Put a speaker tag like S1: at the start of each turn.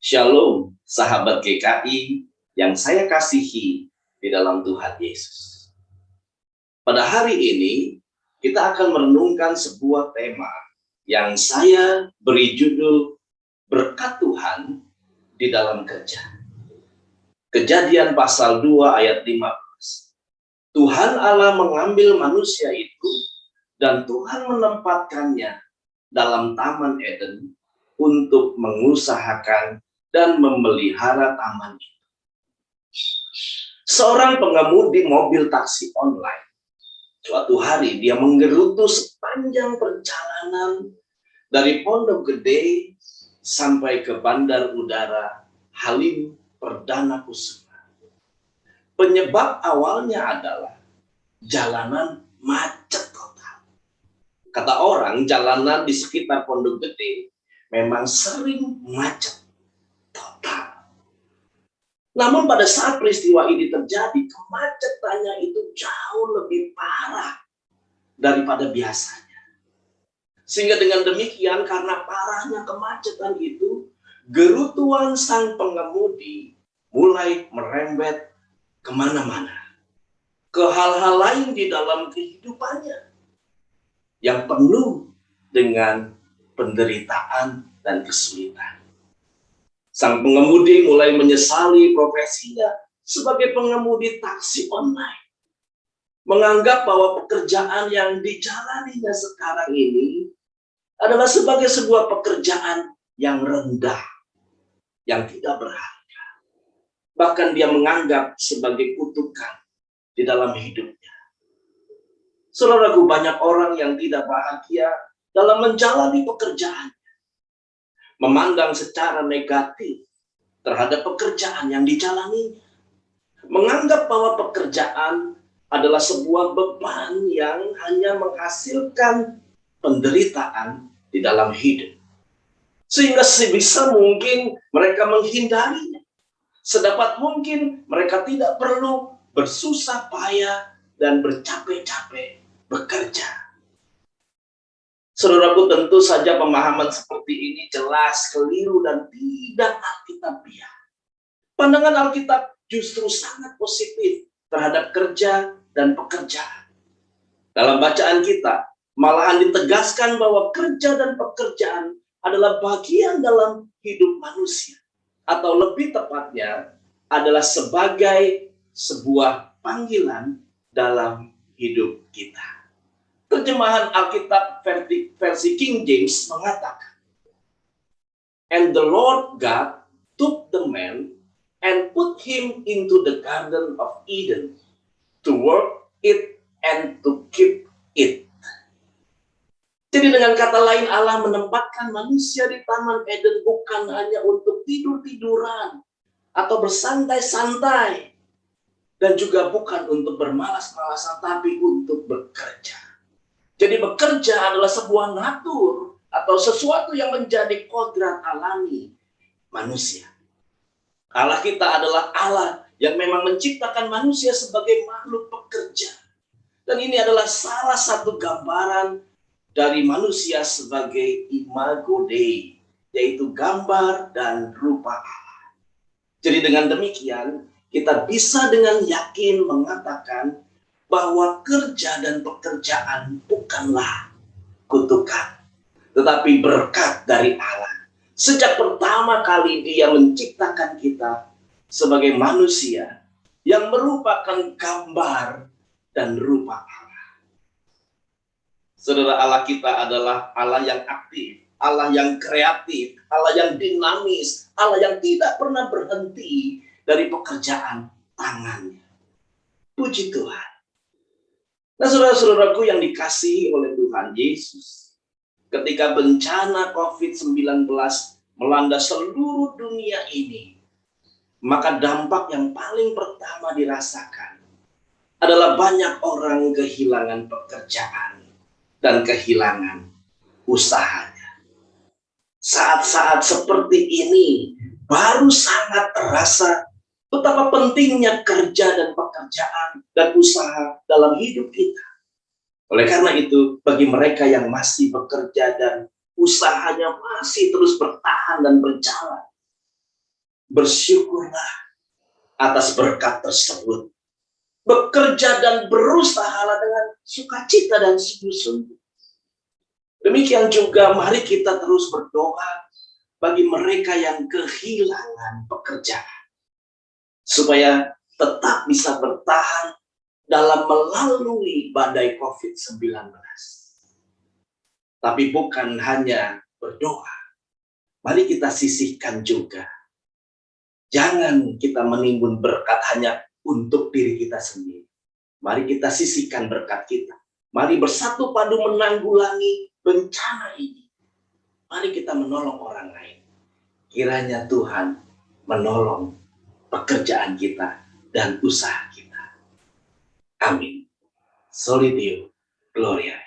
S1: Shalom, sahabat GKI yang saya kasihi di dalam Tuhan Yesus. Pada hari ini, kita akan merenungkan sebuah tema yang saya beri judul Berkat Tuhan di dalam Kerja. Kejadian pasal 2 ayat 15. Tuhan Allah mengambil manusia itu dan Tuhan menempatkannya dalam Taman Eden untuk mengusahakan dan memelihara taman itu. Seorang pengemudi mobil taksi online, suatu hari dia menggerutu sepanjang perjalanan dari Pondok Gede sampai ke Bandar Udara Halim Perdana Kusuma. Penyebab awalnya adalah jalanan macet total. Kata orang, jalanan di sekitar Pondok Gede memang sering macet total. Namun pada saat peristiwa ini terjadi, kemacetannya itu jauh lebih parah daripada biasanya. Sehingga dengan demikian, karena parahnya kemacetan itu, gerutuan sang pengemudi mulai merembet kemana-mana. Ke hal-hal lain di dalam kehidupannya yang penuh dengan penderitaan dan kesulitan. Sang pengemudi mulai menyesali profesinya sebagai pengemudi taksi online. Menganggap bahwa pekerjaan yang dijalaninya sekarang ini adalah sebagai sebuah pekerjaan yang rendah, yang tidak berharga. Bahkan dia menganggap sebagai kutukan di dalam hidupnya. Saudaraku, banyak orang yang tidak bahagia dalam menjalani pekerjaan, memandang secara negatif terhadap pekerjaan yang dijalaninya, menganggap bahwa pekerjaan adalah sebuah beban yang hanya menghasilkan penderitaan di dalam hidup. Sehingga sebisa mungkin mereka menghindarinya. Sedapat mungkin mereka tidak perlu bersusah payah dan bercapek-capek bekerja. Saudaraku, tentu saja pemahaman seperti ini jelas keliru dan tidak alkitabiah. Pandangan Alkitab justru sangat positif terhadap kerja dan pekerjaan. Dalam bacaan kita, malahan ditegaskan bahwa kerja dan pekerjaan adalah bagian dalam hidup manusia. Atau lebih tepatnya, adalah sebagai sebuah panggilan dalam hidup kita. Terjemahan Alkitab versi King James mengatakan, "And the Lord God took the man and put him into the Garden of Eden to work it and to keep it." Jadi dengan kata lain, Allah menempatkan manusia di Taman Eden bukan hanya untuk tidur-tiduran atau bersantai-santai, dan juga bukan untuk bermalas-malasan, tapi untuk bekerja. Jadi bekerja adalah sebuah natur atau sesuatu yang menjadi kodrat alami manusia. Allah kita adalah Allah yang memang menciptakan manusia sebagai makhluk pekerja. Dan ini adalah salah satu gambaran dari manusia sebagai imago Dei, yaitu gambar dan rupa Allah. Jadi dengan demikian, kita bisa dengan yakin mengatakan bahwa kerja dan pekerjaan bukanlah kutukan, tetapi berkat dari Allah. Sejak pertama kali Dia menciptakan kita sebagai manusia yang merupakan gambar dan rupa Allah. Saudara, Allah kita adalah Allah yang aktif, Allah yang kreatif, Allah yang dinamis, Allah yang tidak pernah berhenti dari pekerjaan tangannya. Puji Tuhan. Nah, saudara-saudaraku yang dikasihi oleh Tuhan Yesus, ketika bencana COVID-19 melanda seluruh dunia ini, maka dampak yang paling pertama dirasakan adalah banyak orang kehilangan pekerjaan dan kehilangan usahanya. Saat-saat seperti ini baru sangat terasa betapa pentingnya kerja dan pekerjaan dan usaha dalam hidup kita. Oleh karena itu, bagi mereka yang masih bekerja dan usahanya masih terus bertahan dan berjalan, bersyukurlah atas berkat tersebut. Bekerja dan berusahalah dengan sukacita dan sungguh-sungguh. Demikian juga mari kita terus berdoa bagi mereka yang kehilangan pekerjaan, supaya tetap bisa bertahan dalam melalui badai COVID-19. Tapi bukan hanya berdoa, mari kita sisihkan juga. Jangan kita menimbun berkat hanya untuk diri kita sendiri. Mari kita sisihkan berkat kita. Mari bersatu padu menanggulangi bencana ini. Mari kita menolong orang lain. Kiranya Tuhan menolong pekerjaan kita dan usaha kita. Amin. Soli Deo Gloria.